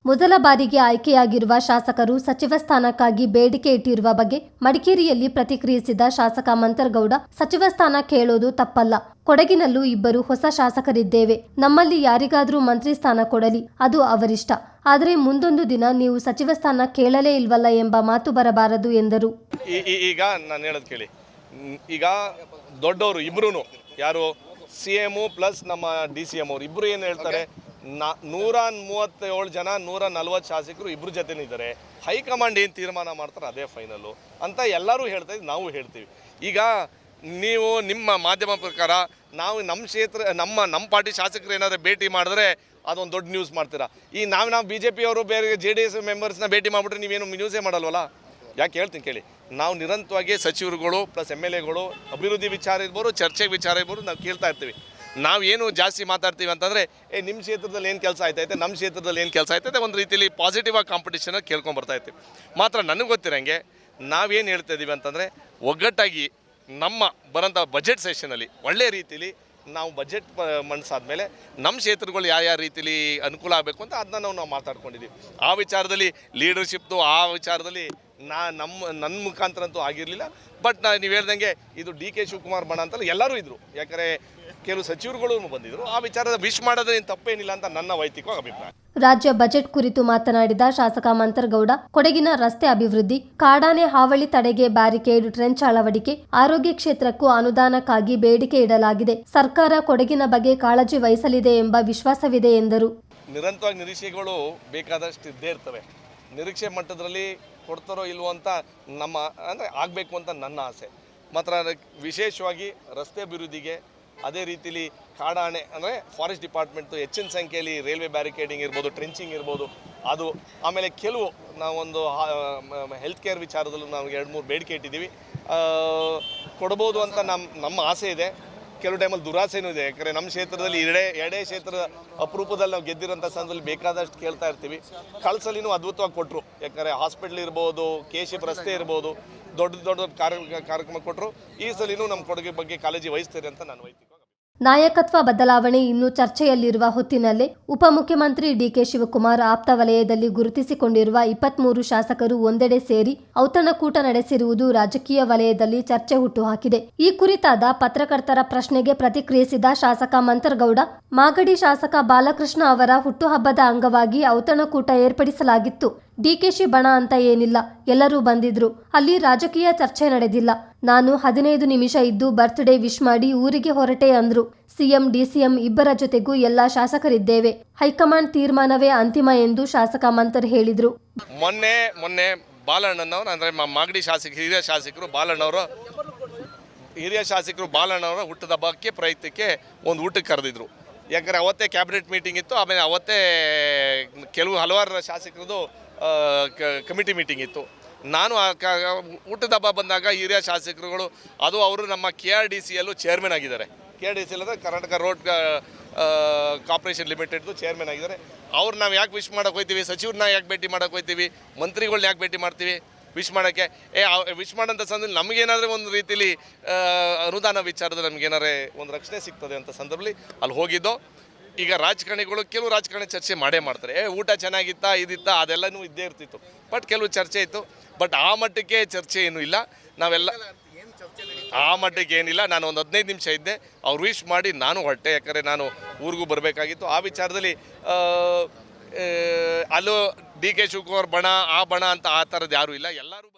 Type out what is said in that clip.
ಮೊದಲ ಬಾರಿಗೆ ಆಯ್ಕೆಯಾಗಿರುವ ಶಾಸಕರು ಸಚಿವ ಸ್ಥಾನಕ್ಕಾಗಿ ಬೇಡಿಕೆ ಇಟ್ಟಿರುವ ಬಗ್ಗೆ ಮಡಿಕೇರಿಯಲ್ಲಿ ಪ್ರತಿಕ್ರಿಯಿಸಿದ ಶಾಸಕ ಮಂತರಗೌಡ, ಸಚಿವ ಸ್ಥಾನ ಕೇಳೋದು ತಪ್ಪಲ್ಲ. ಕೊಡಗಿನಲ್ಲೂ ಇಬ್ಬರು ಹೊಸ ಶಾಸಕರಿದ್ದೇವೆ. ನಮ್ಮಲ್ಲಿ ಯಾರಿಗಾದ್ರೂ ಮಂತ್ರಿ ಸ್ಥಾನ ಕೊಡಲಿ, ಅದು ಅವರಿಷ್ಟ. ಆದರೆ ಮುಂದೊಂದು ದಿನ ನೀವು ಸಚಿವ ಸ್ಥಾನ ಕೇಳಲೇ ಇಲ್ವಲ್ಲ ಎಂಬ ಮಾತು ಬರಬಾರದು ಎಂದರು. ಈಗ ನಾನು ಹೇಳೋದು ಕೇಳಿ, ಈಗ ದೊಡ್ಡವರು ಇಬ್ರು ಯಾರು CM ಪ್ಲಸ್ ನಮ್ಮ DCM ಅವರು ಇಬ್ಬರು ಏನು ಹೇಳ್ತಾರೆ, 137 ಜನ 140 ಶಾಸಕರು ಇಬ್ಬರು ಜೊತೆನಿದ್ದಾರೆ. ಹೈಕಮಾಂಡ್ ಏನು ತೀರ್ಮಾನ ಮಾಡ್ತಾರೆ ಅದೇ ಫೈನಲ್ಲು ಅಂತ ಎಲ್ಲರೂ ಹೇಳ್ತಾ ಇದ್ದೀವಿ, ನಾವು ಹೇಳ್ತೀವಿ. ಈಗ ನೀವು ನಿಮ್ಮ ಮಾಧ್ಯಮ ಪ್ರಕಾರ ನಾವು ನಮ್ಮ ಕ್ಷೇತ್ರ ನಮ್ಮ ಪಾರ್ಟಿ ಶಾಸಕರು ಏನಾದರೂ ಭೇಟಿ ಮಾಡಿದ್ರೆ ಅದೊಂದು ದೊಡ್ಡ ನ್ಯೂಸ್ ಮಾಡ್ತೀರಾ. ಈ ನಾವು BJP ಅವರು ಬೇರೆ JDS ಮೆಂಬರ್ಸ್ನ ಭೇಟಿ ಮಾಡಿಬಿಟ್ರೆ ನೀವೇನು ನ್ಯೂಸೇ ಮಾಡಲ್ವಲ್ಲ. ಯಾಕೆ ಹೇಳ್ತೀನಿ ಕೇಳಿ, ನಾವು ನಿರಂತರವಾಗಿ ಸಚಿವರುಗಳು ಪ್ಲಸ್ MLAಗಳು ಅಭಿವೃದ್ಧಿ ವಿಚಾರ ಇರ್ಬೋದು, ಚರ್ಚೆ ವಿಚಾರ ಇರ್ಬೋದು, ನಾವು ಕೇಳ್ತಾ ಇರ್ತೀವಿ. ನಾವೇನು ಜಾಸ್ತಿ ಮಾತಾಡ್ತೀವಿ ಅಂತಂದರೆ ನಿಮ್ಮ ಕ್ಷೇತ್ರದಲ್ಲಿ ಏನು ಕೆಲಸ ಆಯ್ತೈತೆ, ನಮ್ಮ ಕ್ಷೇತ್ರದಲ್ಲಿ ಏನು ಕೆಲಸ ಆಯ್ತೈತೆ, ಒಂದು ರೀತಿಯಲ್ಲಿ ಪಾಸಿಟಿವ್ ಆಗಿ ಕಾಂಪಿಟೇಷನ್ ಕೇಳ್ಕೊಂಬರ್ತಾ ಇರ್ತೀವಿ. ಮಾತ್ರ ನನಗೆ ಗೊತ್ತಿರೋಂಗೆ ನಾವೇನು ಹೇಳ್ತಾ ಇದ್ದೀವಿ ಅಂತಂದರೆ, ಒಗ್ಗಟ್ಟಾಗಿ ನಮ್ಮ ಬರೋಂಥ ಬಜೆಟ್ ಸೆಷನಲ್ಲಿ ಒಳ್ಳೆಯ ರೀತಿಯಲ್ಲಿ ನಾವು ಬಜೆಟ್ ಮಂಡಿಸಾದ್ಮೇಲೆ ನಮ್ಮ ಕ್ಷೇತ್ರಗಳು ಯಾವ ರೀತಿಲಿ ಅನುಕೂಲ ಆಗಬೇಕು ಅಂತ ಅದನ್ನ ನಾವು ಮಾತಾಡ್ಕೊಂಡಿದ್ದೀವಿ. ಆ ವಿಚಾರದಲ್ಲಿ ಲೀಡರ್ಶಿಪ್ದು ಆ ವಿಚಾರದಲ್ಲಿ ನನ್ನ ಮುಖಾಂತರ ಅಂತೂ ಆಗಿರಲಿಲ್ಲ. ಬಟ್ ನೀವು ಹೇಳ್ದಂಗೆ ಇದು DK ಶಿವಕುಮಾರ್ ಬಣ ಅಂತಲ್ಲ, ಎಲ್ಲರೂ ಇದ್ದರು. ಯಾಕಂದರೆ ಕೆಲವು ಸಚಿವರುಗಳು ಬಂದಿದ್ದರು. ಆ ವಿಚಾರದ ವಿಶ್ ಮಾಡೋದ್ರೇನು ತಪ್ಪೇನಿಲ್ಲ ಅಂತ ನನ್ನ ವೈಯಕ್ತಿಕ ಅಭಿಪ್ರಾಯ. ರಾಜ್ಯ ಬಜೆಟ್ ಕುರಿತು ಮಾತನಾಡಿದ ಶಾಸಕ ಮಂತರಗೌಡ, ಕೊಡಗಿನ ರಸ್ತೆ ಅಭಿವೃದ್ಧಿ, ಕಾಡಾನೆ ಹಾವಳಿ ತಡೆಗೆ ಬ್ಯಾರಿಕೇಡ್, ಟ್ರೆಂಚ್ ಅಳವಡಿಕೆ, ಆರೋಗ್ಯ ಕ್ಷೇತ್ರಕ್ಕೂ ಅನುದಾನಕ್ಕಾಗಿ ಬೇಡಿಕೆ ಇಡಲಾಗಿದೆ. ಸರ್ಕಾರ ಕೊಡಗಿನ ಬಗ್ಗೆ ಕಾಳಜಿ ವಹಿಸಲಿದೆ ಎಂಬ ವಿಶ್ವಾಸವಿದೆ ಎಂದರು. ನಿರಂತರವಾಗಿ ನಿರೀಕ್ಷೆಗಳು ಬೇಕಾದಷ್ಟು ಇದ್ದೇ ಇರ್ತವೆ. ನಿರೀಕ್ಷೆ ಮಟ್ಟದಲ್ಲಿ ಕೊಡ್ತಾರೋ ಇಲ್ವೋ ಅಂತ ಆಗಬೇಕು ಅಂತ ನನ್ನ ಆಸೆ. ಮಾತ್ರ ವಿಶೇಷವಾಗಿ ರಸ್ತೆ ಅಭಿವೃದ್ಧಿಗೆ, ಅದೇ ರೀತಿಲಿ ಕಾಡಾನೆ ಅಂದರೆ ಫಾರೆಸ್ಟ್ ಡಿಪಾರ್ಟ್ಮೆಂಟು ಹೆಚ್ಚಿನ ಸಂಖ್ಯೆಯಲ್ಲಿ ರೈಲ್ವೆ ಬ್ಯಾರಿಕೇಡಿಂಗ್ ಇರ್ಬೋದು, ಟ್ರೆಂಚಿಂಗ್ ಇರ್ಬೋದು, ಅದು ಆಮೇಲೆ ಕೆಲವು ನಾವೊಂದು ಹೆಲ್ತ್ ಕೇರ್ ವಿಚಾರದಲ್ಲೂ ನಾವು 2-3 ಬೇಡಿಕೆ ಇಟ್ಟಿದ್ದೀವಿ. ಕೊಡ್ಬೋದು ಅಂತ ನಮ್ಮ ಆಸೆ ಇದೆ. ಕೆಲವು ಟೈಮಲ್ಲಿ ದುರಾಸೆನೂ ಇದೆ. ಯಾಕಂದರೆ ನಮ್ಮ ಕ್ಷೇತ್ರದಲ್ಲಿ ಎರಡೇ ಕ್ಷೇತ್ರದ ಅಪರೂಪದಲ್ಲಿ ನಾವು ಗೆದ್ದಿರೋಂಥ ಸಂದರ್ಭದಲ್ಲಿ ಬೇಕಾದಷ್ಟು ಕೇಳ್ತಾ ಇರ್ತೀವಿ. ಕಳ್ಸಲಿನೂ ಅದ್ಭುತವಾಗಿ ಕೊಟ್ಟರು. ಯಾಕಂದರೆ ಹಾಸ್ಪಿಟ್ಲ್ ಇರ್ಬೋದು, KSHIP ರಸ್ತೆ ಇರ್ಬೋದು, ದೊಡ್ಡ ಕಾರ್ಯಕ್ರಮ ಕೊಟ್ಟರು. ಈ ಸಲಿನೂ ನಮ್ಮ ಕೊಡುಗೆ ಬಗ್ಗೆ ಕಾಳಜಿ ವಹಿಸ್ತಾರೆ ಅಂತ ನಾನು ವೈಯಕ್ತಿಕ. ನಾಯಕತ್ವ ಬದಲಾವಣೆ ಇನ್ನೂ ಚರ್ಚೆಯಲ್ಲಿರುವ ಹೊತ್ತಿನಲ್ಲೇ ಉಪಮುಖ್ಯಮಂತ್ರಿ DK ಶಿವಕುಮಾರ್ ಆಪ್ತ ವಲಯದಲ್ಲಿ ಗುರುತಿಸಿಕೊಂಡಿರುವ 23 ಶಾಸಕರು ಒಂದೆಡೆ ಸೇರಿ ಔತಣಕೂಟ ನಡೆಸಿರುವುದು ರಾಜಕೀಯ ವಲಯದಲ್ಲಿ ಚರ್ಚೆ ಹುಟ್ಟುಹಾಕಿದೆ. ಈ ಕುರಿತಾದ ಪತ್ರಕರ್ತರ ಪ್ರಶ್ನೆಗೆ ಪ್ರತಿಕ್ರಿಯಿಸಿದ ಶಾಸಕ ಮಂತರಗೌಡ, ಮಾಗಡಿ ಶಾಸಕ ಬಾಲಕೃಷ್ಣ ಅವರ ಹುಟ್ಟುಹಬ್ಬದ ಅಂಗವಾಗಿ ಔತಣಕೂಟ ಏರ್ಪಡಿಸಲಾಗಿತ್ತು. DKಶಿ ಬಣ ಅಂತ ಏನಿಲ್ಲ, ಎಲ್ಲರೂ ಬಂದಿದ್ರು. ಅಲ್ಲಿ ರಾಜಕೀಯ ಚರ್ಚೆ ನಡೆದಿಲ್ಲ. ನಾನು 15 ನಿಮಿಷ ಇದ್ದು ಬರ್ತ್ಡೇ ವಿಶ್ ಮಾಡಿ ಊರಿಗೆ ಹೊರಟೆ ಅಂದ್ರು. CM DCM ಇಬ್ಬರ ಜೊತೆಗೂ ಎಲ್ಲ ಶಾಸಕರಿದ್ದೇವೆ. ಹೈಕಮಾಂಡ್ ತೀರ್ಮಾನವೇ ಅಂತಿಮ ಎಂದು ಶಾಸಕ ಮಂತರ್ ಹೇಳಿದ್ರು. ಮೊನ್ನೆ ಬಾಲಣ್ಣನವರು ಅಂದರೆ ಮಾಗಡಿ ಹಿರಿಯ ಶಾಸಕರು ಬಾಲಣ್ಣವರ ಹುಟ್ಟದ ಹಬ್ಬಕ್ಕೆ ಪ್ರಯುಕ್ತಕ್ಕೆ ಒಂದು ಊಟಕ್ಕೆ ಕರೆದಿದ್ರು. ಯಾಕಂದರೆ ಅವತ್ತೇ ಕ್ಯಾಬಿನೆಟ್ ಮೀಟಿಂಗ್ ಇತ್ತು. ಆಮೇಲೆ ಅವತ್ತೇ ಹಲವಾರು ಶಾಸಕರದು ಕಮಿಟಿ ಮೀಟಿಂಗ್ ಇತ್ತು. ನಾನು ಊಟದ ಹಬ್ಬ ಬಂದಾಗ ಹಿರಿಯ ಶಾಸಕರುಗಳು, ಅದು ಅವರು ನಮ್ಮ KRDCಯಲ್ಲೂ ಚೇರ್ಮನ್ ಆಗಿದ್ದಾರೆ. KRDCL ಅಂದರೆ ಕರ್ನಾಟಕ ರೋಡ್ ಕಾರ್ಪೊರೇಷನ್ ಲಿಮಿಟೆಡ್ದು ಚೇರ್ಮನ್ ಆಗಿದ್ದಾರೆ. ಅವ್ರು ನಾವು ಯಾಕೆ ವಿಶ್ ಮಾಡೋಕೆ ಹೋಗ್ತೀವಿ, ಸಚಿವ್ರನ್ನ ಯಾಕೆ ಭೇಟಿ ಮಾಡೋಕೆ ಹೋಗ್ತೀವಿ, ಮಂತ್ರಿಗಳ್ನ ಯಾಕೆ ಭೇಟಿ ಮಾಡ್ತೀವಿ ವಿಶ್ ಮಾಡೋಕ್ಕೆ? ವಿಶ್ ಮಾಡೋಂಥ ಸಂದರ್ಭದಲ್ಲಿ ನಮಗೇನಾದರೂ ಒಂದು ರೀತಿಲಿ ಅನುದಾನ ವಿಚಾರದಲ್ಲಿ ನಮಗೇನಾದ್ರೆ ಒಂದು ರಕ್ಷಣೆ ಸಿಗ್ತದೆ ಅಂತ ಸಂದರ್ಭದಲ್ಲಿ ಅಲ್ಲಿ ಹೋಗಿದ್ದೋ. ಈಗ ರಾಜಕಾರಣಿಗಳು ಕೆಲವು ರಾಜಕಾರಣಿ ಚರ್ಚೆ ಮಾಡ್ತಾರೆ. ಊಟ ಚೆನ್ನಾಗಿತ್ತಾ, ಇದಿತ್ತಾ, ಅದೆಲ್ಲನೂ ಇದ್ದೇ ಇರ್ತಿತ್ತು. ಬಟ್ ಕೆಲವು ಚರ್ಚೆ ಇತ್ತು. ಬಟ್ ಆ ಮಟ್ಟಕ್ಕೆ ಚರ್ಚೆ ಏನೂ ಇಲ್ಲ. ನಾವೆಲ್ಲ ಆ ಮಟ್ಟಕ್ಕೆ ಏನಿಲ್ಲ. ನಾನು ಒಂದು 15 ನಿಮಿಷ ಇದ್ದೆ. ಅವ್ರು ವಿಶ್ ಮಾಡಿ ನಾನು ಹೊರಟೆ. ಯಾಕಂದರೆ ನಾನು ಊರಿಗೂ ಬರಬೇಕಾಗಿತ್ತು. ಆ ವಿಚಾರದಲ್ಲಿ ಅಲ್ಲೂ DK ಶಿವಕುಮಾರ್ ಬಣ, ಆ ಬಣ ಅಂತ ಆ ಥರದ್ದು ಯಾರೂ ಇಲ್ಲ. ಎಲ್ಲರೂ